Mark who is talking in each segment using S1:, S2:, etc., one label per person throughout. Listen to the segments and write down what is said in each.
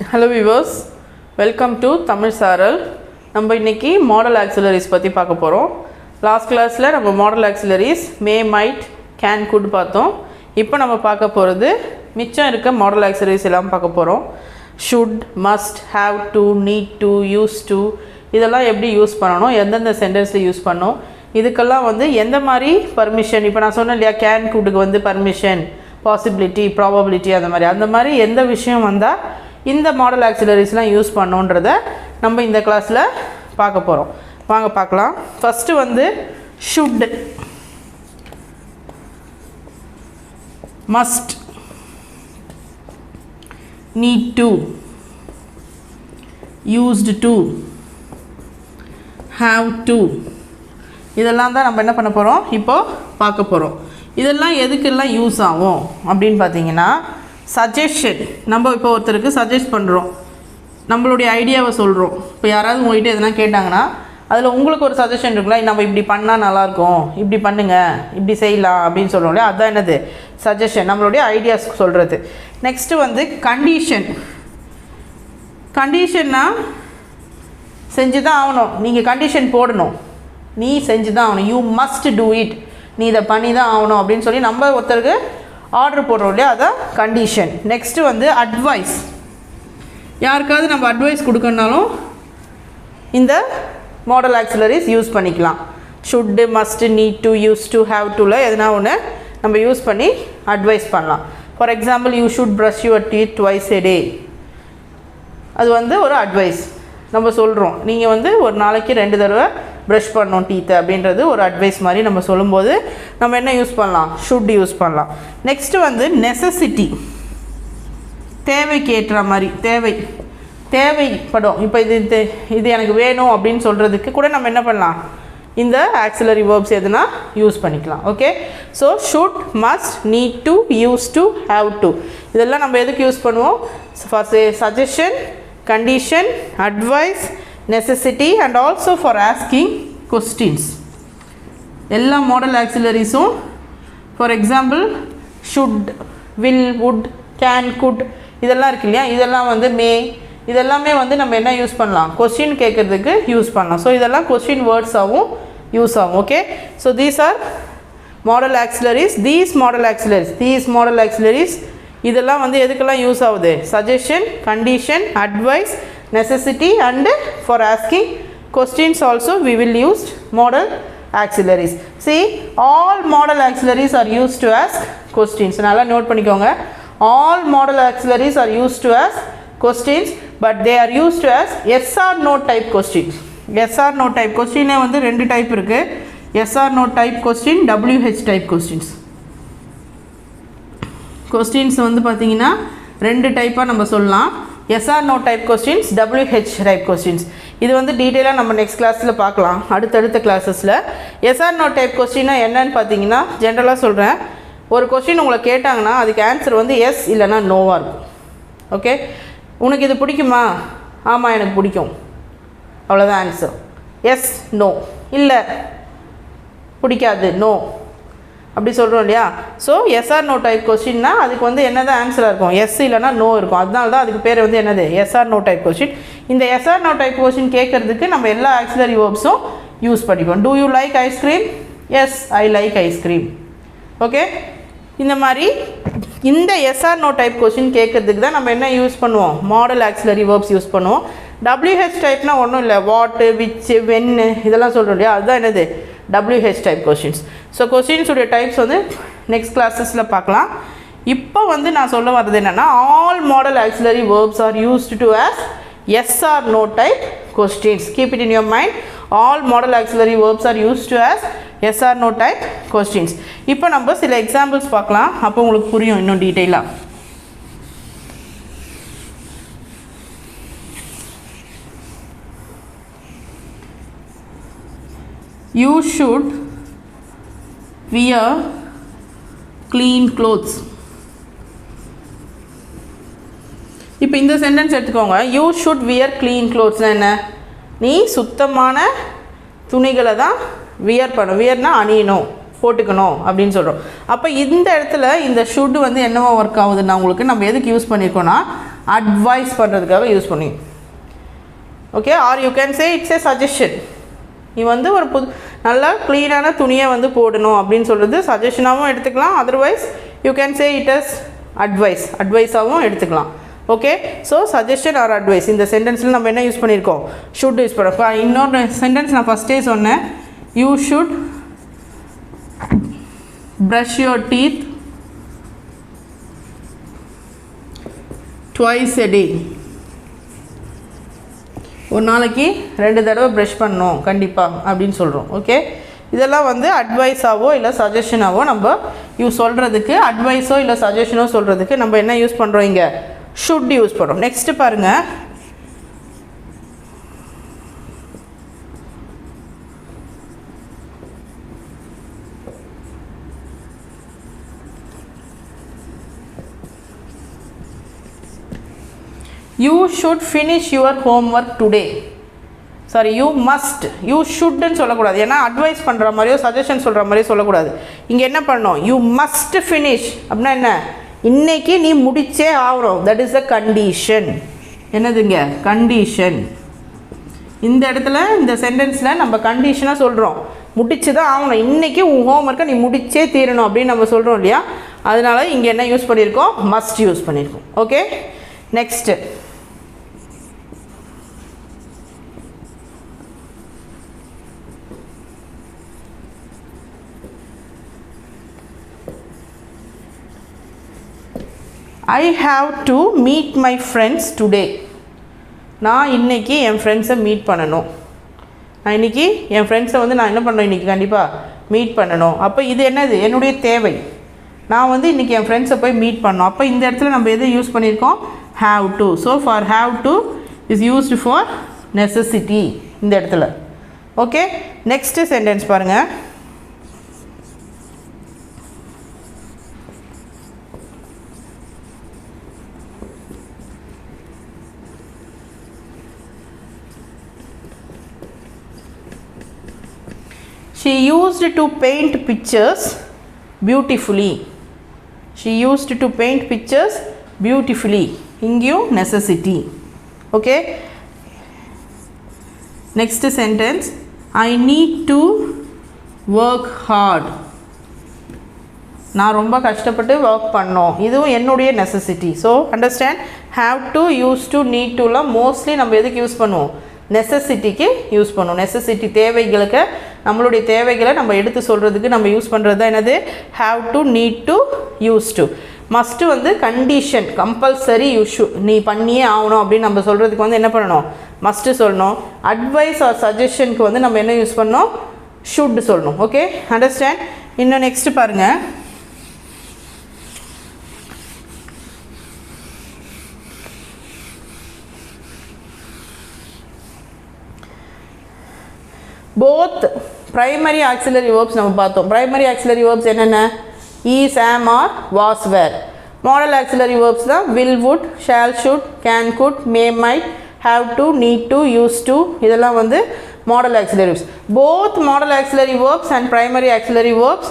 S1: Hello viewers, welcome to Tamil Saral. நம்ம இன்னைக்கு model ஆக்சிலரிஸ் பற்றி பார்க்க போகிறோம். லாஸ்ட் கிளாஸில் நம்ம model ஆக்சிலரிஸ் May might can good பார்த்தோம். இப்போ நம்ம பார்க்க போகிறது மிச்சம் இருக்க மாடல் ஆக்சிலரிஸ் எல்லாம் பார்க்க போகிறோம். Should, must, have to, NEET to, use to, இதெல்லாம் எப்படி யூஸ் பண்ணணும், எந்தெந்த சென்டென்ஸில் யூஸ் பண்ணணும், இதுக்கெல்லாம் வந்து எந்த மாதிரி பர்மிஷன், இப்போ நான் சொன்னேன் இல்லையா கேன் குட்டுக்கு வந்து பர்மிஷன், பாசிபிலிட்டி, ப்ராபபிலிட்டி, அந்த மாதிரி எந்த விஷயம் வந்தால் இந்த மாடல் ஆக்சிலரிஸ்லாம் யூஸ் பண்ணோன்றதை நம்ம இந்த கிளாஸில் பார்க்க போகிறோம். வாங்க பார்க்கலாம். ஃபஸ்ட்டு வந்து should, must, need to, used to, have to, இதெல்லாம் தான் நம்ம என்ன பண்ண போகிறோம் இப்போது பார்க்க போகிறோம். இதெல்லாம் எதுக்கெல்லாம் யூஸ் ஆகும் அப்படின்னு பார்த்தீங்கன்னா, சஜஷன், நம்ம இப்போ ஒருத்தருக்கு சஜஸ்ட் பண்ணுறோம், நம்மளுடைய ஐடியாவை சொல்கிறோம். இப்போ யாராவது உங்கள்கிட்ட எதனா கேட்டாங்கன்னா அதில் உங்களுக்கு ஒரு சஜஷன் இருக்குல்ல, நம்ம இப்படி பண்ணால் நல்லாயிருக்கும், இப்படி பண்ணுங்கள், இப்படி செய்யலாம் அப்படின்னு சொல்கிறோம் இல்லையா, அதுதான் என்னது சஜஷன், நம்மளுடைய ஐடியாஸ் சொல்கிறது. நெக்ஸ்ட்டு வந்து கண்டிஷன். கண்டிஷன்னா செஞ்சு தான் ஆகணும், நீங்கள் கண்டிஷன் போடணும், நீ செஞ்சு தான் ஆகணும், யூ மஸ்ட் டூ இட், நீ இதை பண்ணி தான் ஆகணும் அப்படின்னு சொல்லி நம்ம ஒருத்தருக்கு ஆர்டர் போடுறோம் இல்லையா, அதான் கண்டிஷன். நெக்ஸ்ட்டு வந்து அட்வைஸ். யாருக்காவது நம்ம அட்வைஸ் கொடுக்கணுனாலும் இந்த மாடல் ஆக்சிலரிஸ் யூஸ் பண்ணிக்கலாம். Should, must, need to, use to, have டுல எதனா ஒன்று நம்ம யூஸ் பண்ணி அட்வைஸ் பண்ணலாம். For example, you should brush your teeth twice a day, அது வந்து ஒரு அட்வைஸ் நம்ம சொல்கிறோம். நீங்கள் வந்து ஒரு நாளைக்கு 2 தடவை ப்ரஷ் பண்ணணும் டீத்தை அப்படின்றது ஒரு அட்வைஸ் மாதிரி நம்ம சொல்லும்போது நம்ம என்ன யூஸ் பண்ணலாம், ஷுட் யூஸ் பண்ணலாம். நெக்ஸ்ட்டு வந்து நெசசிட்டி, தேவைக்கு ஏற்ற மாதிரி, தேவைப்படும். இப்போ இது எனக்கு வேணும் அப்படின்னு சொல்கிறதுக்கு கூட நம்ம என்ன பண்ணலாம், இந்த ஆக்சிலரி வேர்ப்ஸ் எதுனா யூஸ் பண்ணிக்கலாம். Okay, so should, must, need to, use to, have to, இதெல்லாம் நம்ம எதுக்கு யூஸ் பண்ணுவோம், for suggestion, condition, advice, necessity and also for asking questions. எல்லா மாடல் ஆக்சிலரிஸும் for example should, will, would, can, could இதெல்லாம் இருக்கு இல்லையா, இதெல்லாம் வந்து மே, இதெல்லாமே வந்து நம்ம என்ன யூஸ் பண்ணலாம், கொஸ்டின் கேட்குறதுக்கு யூஸ் பண்ணலாம். ஸோ இதெல்லாம் கொஸ்டின் வேர்ட்ஸாகவும் யூஸ் ஆகும். Okay, so these are model ஆக்சிலரிஸ். These model ஆக்சிலரிஸ் இதெல்லாம் வந்து எதுக்கெல்லாம் யூஸ் ஆகுது, suggestion, condition, advice, necessity and for asking questions also we will use model auxiliaries. See, all model auxiliaries are used to ask questions. நல்லா note பண்ணிக்கோங்க, all model auxiliaries are used to ask questions, but they are used to ask yes or no type questions. yes or no type question வந்து 2 type இருக்கு, yes or no type question, WH type questions. questions வந்து பார்த்தீங்கன்னா 2 டைப்பாக நம்ம சொல்லலாம், yes or no type questions, WH type questions. இது வந்து டீட்டெயிலாக நம்ம நெக்ஸ்ட் கிளாஸில் பார்க்கலாம், அடுத்தடுத்த கிளாஸஸில். எஸ் ஆர் நோ டைப் கொஸ்டின்னா என்னன்னு பார்த்தீங்கன்னா, ஜென்ரலாக சொல்கிறேன், ஒரு கொஸ்டின் உங்களை கேட்டாங்கன்னா அதுக்கு ஆன்சர் வந்து எஸ் இல்லைனா நோவாக இருக்கும். ஓகே, உனக்கு இது பிடிக்குமா, ஆமாம் எனக்கு பிடிக்கும், அவ்வளோதான் ஆன்சர். எஸ், நோ, இல்லை பிடிக்காது, நோ, அப்படி சொல்கிறோம் இல்லையா. So yes or no type கொஸ்டின்னா அதுக்கு வந்து என்ன தான் ஆன்சராக இருக்கும், எஸ் இல்லைனா நோ இருக்கும். அதனால தான் அதுக்கு பேர் வந்து என்னது, yes or no type question. இந்த yes or no type question கேட்குறதுக்கு நம்ம எல்லா ஆக்சிலரி வேர்ப்ஸும் யூஸ் பண்ணிக்குவோம். Do you like ice cream, yes I like ice cream. Okay, இந்த மாதிரி இந்த yes or no type question கேட்குறதுக்கு தான் நம்ம என்ன யூஸ் பண்ணுவோம், மாடல் ஆக்சிலரி வேர்ப்ஸ் யூஸ் பண்ணுவோம். WH டைப்னா ஒன்றும் இல்லை, வாட்டு, விச், வென்னு இதெல்லாம் சொல்கிறோம் இல்லையா, அதுதான் என்னது WH டைப் கொஸ்டின்ஸ். ஸோ கொஸ்டின்ஸுடைய டைப்ஸ் வந்து நெக்ஸ்ட் கிளாஸஸில் பார்க்கலாம். இப்போ வந்து நான் சொல்ல வர்றது என்னென்னா, all modal auxiliary verbs are used to ask yes or no type questions. Keep it in your mind, all modal auxiliary verbs are used to ask yes or no type questions. இப்போ நம்ம சில examples பார்க்கலாம், அப்போ உங்களுக்கு புரியும் இன்னும் டீட்டெயிலாக. You should wear clean clothes. இப்போ இந்த சென்டென்ஸ் எடுத்துக்கோங்க, யூ ஷுட் வியர் க்ளீன் க்ளோத்ஸ்னால் என்ன, நீ சுத்தமான துணிகளை தான் வியர் பண்ணணும், வியர்னா அணியணும், போட்டுக்கணும் அப்படின்னு சொல்கிறோம். அப்போ இந்த இடத்துல இந்த ஷுட் வந்து என்னவோ ஒர்க் ஆகுதுன்னா உங்களுக்கு நம்ம எதுக்கு யூஸ் பண்ணியிருக்கோன்னா அட்வைஸ் பண்ணுறதுக்காக யூஸ் பண்ணுவீங்க. Okay, are you can say it's A suggestion. நீ வந்து ஒரு நல்லா க்ளீனான துணியை வந்து போடணும் அப்படின்னு சொல்கிறது சஜஷனாகவும் எடுத்துக்கலாம். Otherwise you can say it as அட்வைஸாகவும் எடுத்துக்கலாம். Okay, so suggestion or advice இந்த சென்டென்ஸில் நம்ம என்ன யூஸ் பண்ணியிருக்கோம்? ஷுட் யூஸ் பண்ணுறோம். இன்னொரு சென்டென்ஸ் நான் ஃபஸ்ட்டே சொன்னேன், you should brush your teeth twice a day. ஒரு நாளைக்கு 2 தடவை ப்ரஷ் பண்ணணும் கண்டிப்பாக அப்படின்னு சொல்கிறோம். ஓகே, இதெல்லாம் வந்து அட்வைஸாவோ இல்லை சஜஷனாவோ நம்ம சொல்கிறதுக்கு, அட்வைஸோ இல்லை சஜஷனோ சொல்கிறதுக்கு நம்ம என்ன யூஸ் பண்ணுறோம்? இங்கே ஷுட் யூஸ் பண்ணுறோம். நெக்ஸ்ட்டு பாருங்கள், you should finish your homework today. Sorry, you must, you ஷுட்னு சொல்லக்கூடாது. ஏன்னா அட்வைஸ் பண்ணுற மாதிரியோ சஜஷன் சொல்கிற மாதிரியோ சொல்லக்கூடாது. இங்கே என்ன பண்ணணும்? யூ மஸ்ட் ஃபினிஷ் அப்படின்னா என்ன? இன்றைக்கி நீ முடிச்சே ஆகணும். That is a condition. என்னதுங்க? கண்டிஷன். இந்த இடத்துல இந்த சென்டென்ஸில் நம்ம கண்டிஷனாக சொல்கிறோம், முடிச்சு தான் ஆகணும், இன்றைக்கி உன் ஹோம்ஒர்க்கை நீ முடிச்சே தீரணும் அப்படின்னு நம்ம சொல்கிறோம் இல்லையா? அதனால இங்கே என்ன யூஸ் பண்ணியிருக்கோம்? மஸ்ட் யூஸ் பண்ணியிருக்கோம். Okay, next I have to meet my friends today. நான் இன்றைக்கி என் ஃப்ரெண்ட்ஸை மீட் பண்ணணும். நான் இன்றைக்கி என் ஃப்ரெண்ட்ஸை வந்து நான் என்ன பண்ணணும்? இன்றைக்கி கண்டிப்பாக மீட் பண்ணணும். அப்போ இது என்னது? என்னுடைய தேவை. நான் வந்து இன்றைக்கி என் ஃப்ரெண்ட்ஸை போய் மீட் பண்ணணும். அப்போ இந்த இடத்துல நம்ம எது யூஸ் பண்ணியிருக்கோம்? have to. So for have to is used for necessity இந்த இடத்துல. ஓகே, நெக்ஸ்ட் சென்டென்ஸ் பாருங்கள். She used to paint pictures beautifully. She used to paint pictures beautifully. இங்கேயும் necessity. Okay, next sentence, I need to work hard. நான் ரொம்ப கஷ்டப்பட்டு work பண்ணோம். இதுவும் என்னுடைய necessity. So understand, have to, use to, need டுலாம் mostly நம்ம எதுக்கு யூஸ் பண்ணுவோம்? நெசசிட்டிக்கு யூஸ் பண்ணுவோம். நெசசிட்டி தேவைகளுக்கு, நம்மளுடைய தேவைகளை நம்ம எடுத்து சொல்கிறதுக்கு நம்ம யூஸ் பண்ணுறது தான் என்னது? Have to, NEET to, use to. Must வந்து கண்டிஷன், கம்பல்சரி நீ பண்ணியே ஆகணும் அப்படின்னு நம்ம சொல்கிறதுக்கு வந்து என்ன பண்ணணும்? மஸ்ட்டு சொல்லணும். அட்வைஸ் ஆர் சஜஷனுக்கு வந்து நம்ம என்ன யூஸ் பண்ணணும்? ஷுட் சொல்லணும். Okay, understand. இன்னும் நெக்ஸ்ட் பாருங்கள். போத் ப்ரைமரி ஆக்சிலரி வேர்ப்ஸ் நம்ம பார்த்தோம். ப்ரைமரி ஆக்சிலரி வேர்ப்ஸ் என்னென்ன? is, am, or was, were. Model auxiliary verbs தான் will, would, shall, should, can, could, may, might, have to, need to, used to. இதெல்லாம் வந்து model auxiliary verbs. both model auxiliary verbs and primary auxiliary verbs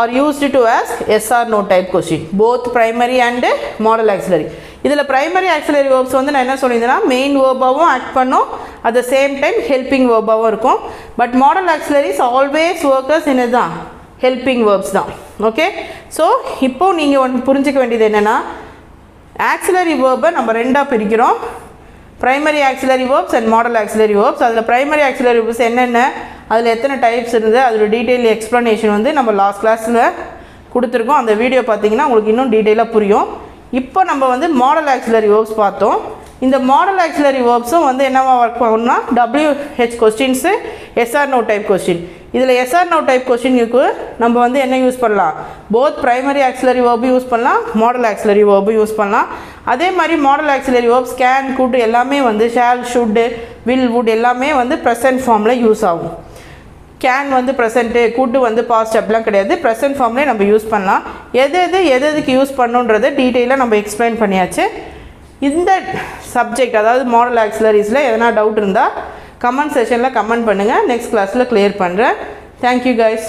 S1: are used to ask yes or no type question. both primary and model auxiliary. இதில் primary auxiliary verbs வந்து நான் என்ன சொல்லியிருந்தேன்னா main வேர்பாகவும் act பண்ணோம், at the same time helping வேர்பாகவும் இருக்கும். But model auxiliaries always workers in இதுதான் helping verbs தான். Okay, so இப்போது நீங்கள் ஒன்று புரிஞ்சிக்க வேண்டியது என்னென்னா, ஆக்சிலரி வேர்பை நம்ம ரெண்டாக பிரிக்கிறோம், primary auxiliary verbs and model auxiliary verbs. அதில் ப்ரைமரி ஆக்சிலரி வேர்ப்ஸ் என்னென்ன, அதில் எத்தனை டைப்ஸ் இருந்தது, அதோட டீட்டெயில் எக்ஸ்ப்ளனேஷன் வந்து நம்ம லாஸ்ட் கிளாஸில் கொடுத்துருக்கோம். அந்த வீடியோ பார்த்தீங்கன்னா உங்களுக்கு இன்னும் டீட்டெயிலாக புரியும். இப்போ நம்ம வந்து மாடல் ஆக்சிலரி வேர்ப்ஸ் பார்த்தோம். இந்த மாடல் ஆக்சிலரி வேர்ப்ஸும் வந்து என்னவா ஒர்க் பண்ணணும்னா WH questions, yes or no type question. இதில் எஸ்ஆர் நோ டைப் கொஸ்டினுக்கு நம்ம வந்து என்ன யூஸ் பண்ணலாம்? போத் ப்ரைமரி ஆக்சிலரி வேர்பும் யூஸ் பண்ணலாம், மாடல் ஆக்சிலரி வேர்பும் யூஸ் பண்ணலாம். அதே மாதிரி modal auxiliary verbs can, could எல்லாமே வந்து ஷால், ஷுட், வில், வுட் எல்லாமே வந்து ப்ரெசன்ட் ஃபார்மில் யூஸ் ஆகும். கேன் வந்து ப்ரெசண்ட்டு, குட் வந்து பாஸ்ட் அப்படிலாம் கிடையாது, ப்ரெசன்ட் ஃபார்ம்லேயே நம்ம யூஸ் பண்ணலாம். எதுக்கு யூஸ் பண்ணுன்றதை டீட்டெயிலாக நம்ம எக்ஸ்பிளைன் பண்ணியாச்சு. இந்த சப்ஜெக்ட் அதாவது மாடல் ஆக்சிலரிஸில் எதனா டவுட் இருந்தால் கமெண்ட் செஷனில் கமெண்ட் பண்ணுங்கள், நெக்ஸ்ட் கிளாஸில் கிளியர் பண்ணுறேன். Thank you guys.